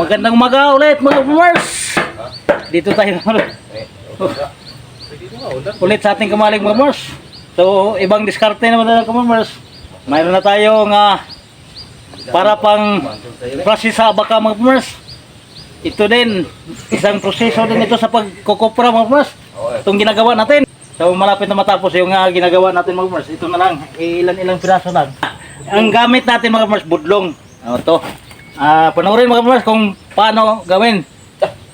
Magandang umaga ulit mga Mars. Dito tayo ulit sa ating kamalig mga Mars. So ibang diskarte naman na mga Mars. Mayroon na tayong para pang process sa baka mga Mars. Ito din isang proseso din ito sa pagkukupra mga Mars. Itong ginagawa natin. So malapit na matapos yung ginagawa natin mga Mars. Ito na lang, ilan-ilang piraso lang. Ang gamit natin mga Mars, budlong. Ito. Panoorin mga Mars kung paano gawin.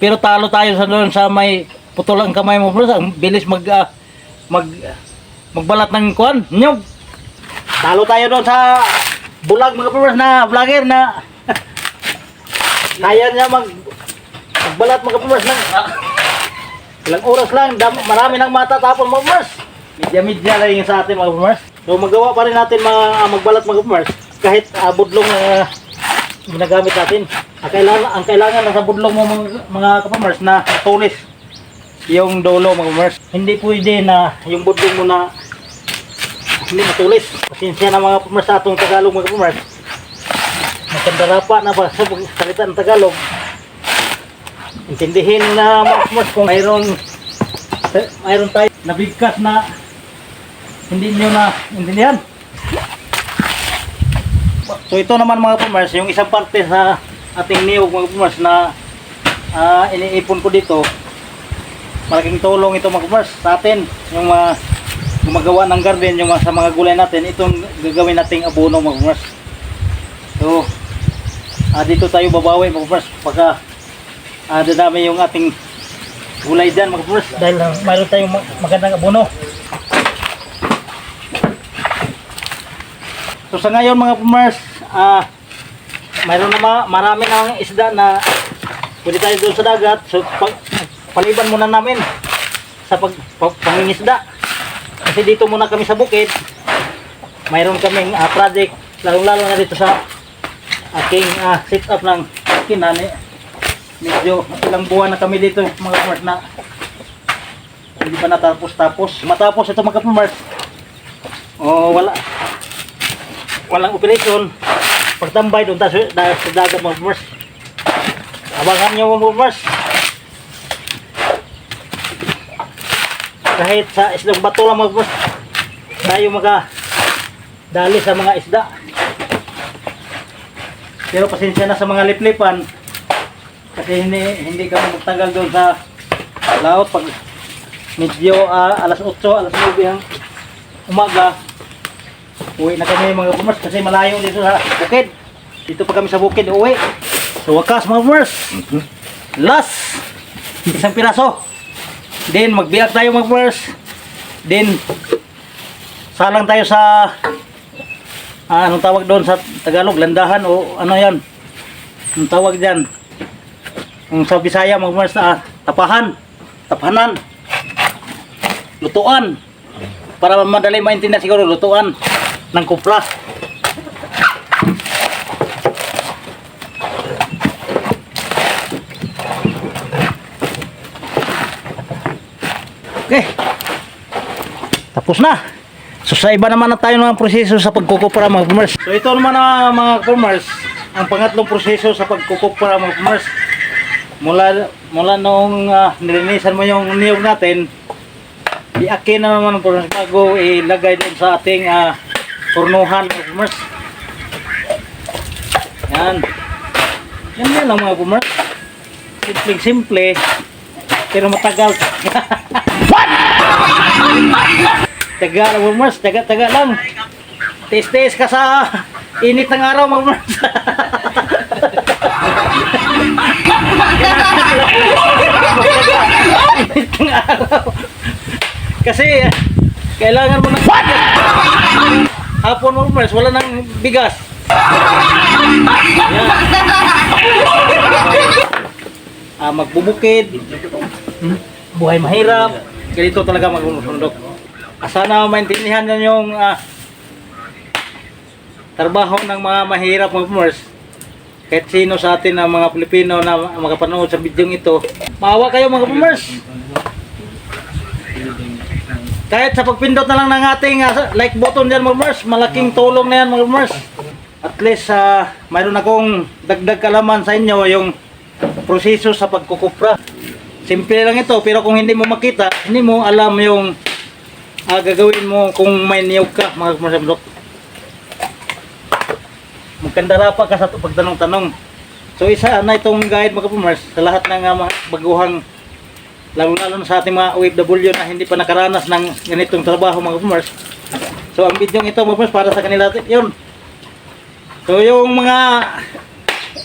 Pero talo tayo sa doon sa may putol ang kamay mo Mars. Ang bilis magbalat ng kuan, nyog. Talo tayo doon sa bulag mga Mars na vlogger na kaya niya magbalat mga Mars ng ilang oras lang, marami nang matatapon mga Mars. Media lang yung sa atin mga Mars. So magawa pa rin natin magbalat mga Mars kahit budlong ginagamit natin. Ang kailangan nasa budlong mo mga kapamars na tulis yung dulo mga kapamars. Hindi pwede na yung budlong mo na hindi matulis. Pasensya na mga kapamars sa atong Tagalog mga kapamars. Magkandarapa na ba sa salita ng Tagalog. Intindihin na mga kapamars kung mayroon tayo nabigkas na hindi nyo na intindihan. So ito naman mga kapamars, yung isang parte sa ating niyog mga kapamars na iniipon ko dito. Malaking tulong ito mga kapamars sa atin. Yung gumagawa ng garden, yung sa mga gulay natin, itong gagawin nating abono mga kapamars. So dito tayo babawi mga kapamars pagka dadami yung ating gulay dyan mga kapamars. Dahil mayroon tayong magandang abono. So sa ngayon mga kapamars, mayroon na marami ng isda na pwede tayo doon sa dagat. So paliban muna namin sa pangingisda. Kasi dito muna kami sa bukid. Mayroon kaming project, lalo na dito sa aking set up ng kinani. Medyo ilang buwan na kami dito mga kapamars na hindi pa natapos-tapos. Matapos ito mga kapamars, walang operation, pagtambay doon tayo sa dagat mga kapamars. Abangan nyo mga kapamars. Kahit sa islang bato lang mga kapamars, tayo makadali sa mga isda. Pero pasensya na sa mga liplipan kasi hindi kami magtagal doon sa laot. Pag medyo alas 8, alas 9 ang umaga, uwi na kami mga kapamars kasi malayo dito sa bukid. Dito pa kami sa bukid uwi. So wakas mga kapamars, last isang piraso. Then magbiyak tayo mga kapamars. Then salang tayo sa anong tawag doon sa Tagalog, landahan o ano yan, anong tawag dyan yung sa Bisaya mga kapamars, tapahanan, lutuan, para madali maintindihan siguro, lutuan ng kupra. Okay, tapos na. So sa iba naman na tayo ng proseso sa pagkukupra mga kapamars. So ito naman mga kapamars, ang pangatlong proseso sa pagkukupra mga kapamars. Mula noong nilinisan mo yung niyog natin, iakin na naman ang kapamars bago ilagay din sa ating turnuhan mga kapamars. Yan lang mga kapamars. Simple pero matagal. What? Taga lang mga kapamars, taga lang. Tes ka sa init ng araw mga kapamars. Init ng araw. Kasi kailangan mo ng hapon mga kapamars, wala nang bigas. Magbubukid, buhay mahirap, ganito talaga magmumundok. Sana maintindihan nyo yung trabaho ng mga mahirap mga kapamars. Kahit sino sa atin na mga Pilipino na makapanood sa video ito, maawa kayo mga kapamars. Kahit sa pagpindot na lang ng ating like button dyan mga kapamars, malaking tulong na yan mga kapamars. At least mayroon akong dagdag kalaman sa inyo, yung proseso sa pagkukupra. Simple lang ito, pero kung hindi mo makita, hindi mo alam yung gagawin mo kung may niyog ka, mga kumasamdok. Magkandara pa ka sa pagtanong-tanong. So isa na itong guide mga kapumars sa lahat ng mga baguhang, lalo-lalo na sa ating mga OFW na hindi pa nakaranas ng ganitong trabaho mga kapumars. So ang video ito mga kapumars para sa kanila yun. So yung mga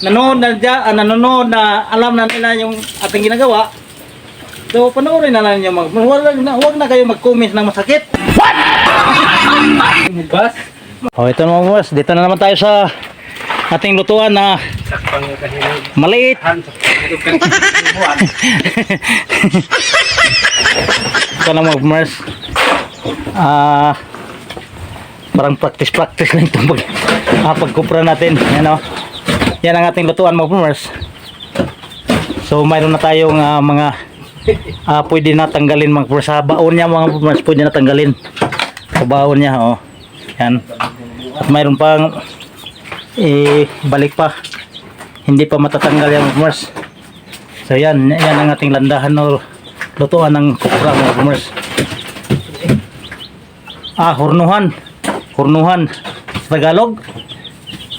nanonood na alam na nila yung ating ginagawa, so panoorin na lang niyo mga kapumars. Huwag na kayo mag-comment ng masakit. What? Oh, ito mga kapumars, dito na naman tayo sa ating lutuan na maliit. Ito na mga kapumars. Parang practice lang itong pagkupra natin. Yan o. Yan ang ating lutuan mga kapumars. So mayroon na tayong mga pwede na tanggalin mga kapumars. Sa baon niya mga kapumars pwede na tanggalin. Sa baon niya o. Yan. At mayroon pang balik pa. Hindi pa matatanggal yung kapumars. So yan ang ating landahan o lutuan ng kupra mga kapumars. Hurnuhan sa Tagalog.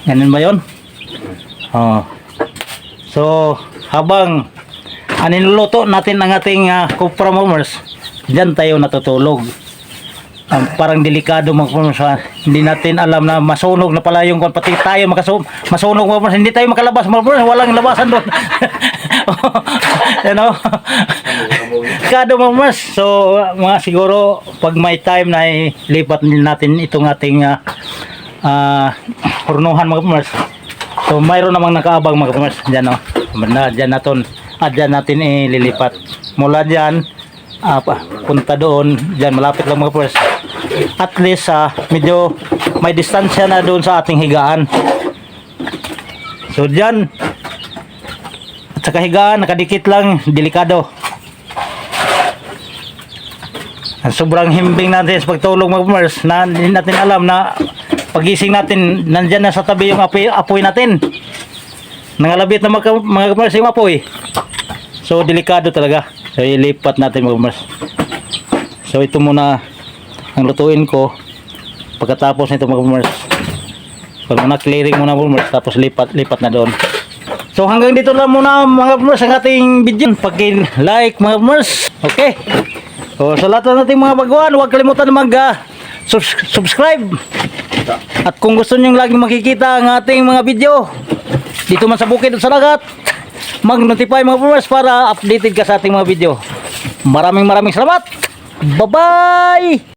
Ganun ba yun? Oh. So habang niluluto natin ang ating kupra mga kapumars, dyan tayo natutulog. Parang delikado mga kapumars. Hindi natin alam na masunog na pala yung pati tayo masunog mga kapumars. Hindi tayo makalabas mga kapumars. Walang labasan doon. You know? Delikado mga kapumars. So mga siguro pag may time na ilipat natin itong ating hurnuhan mga kapumars. So mayroon namang nakaabang mga kapumars. Diyan o. Diyan natin ililipat. Mula diyan punta doon, diyan malapit lang mga kapumars. At least medyo may distansya na doon sa ating higaan. So diyan at sa kahigaan nakadikit lang, delikado. Sobrang himbing natin sa pagtulog mga kapumars na hindi natin alam na pagising natin nandyan na sa tabi yung apoy natin. Nangalabit na mga kapumars yung apoy. So delikado talaga. So ilipat natin mga kapumars. So ito muna ang lutuin ko. Pagkatapos nito mga kapumars, pag na-clearing muna mga kapumars, tapos lipat na doon. So hanggang dito lang muna mga kapumars ang ating video. Pag-like mga kapumars. Okay. So sa lahat na nating mga baguhan, huwag kalimutan na mag-subscribe. At kung gusto nyo laging makikita ang ating mga video dito man sa bukid o sa dagat, mag-notify mga kapumars para updated ka sa ating mga video. Maraming salamat. Bye-bye!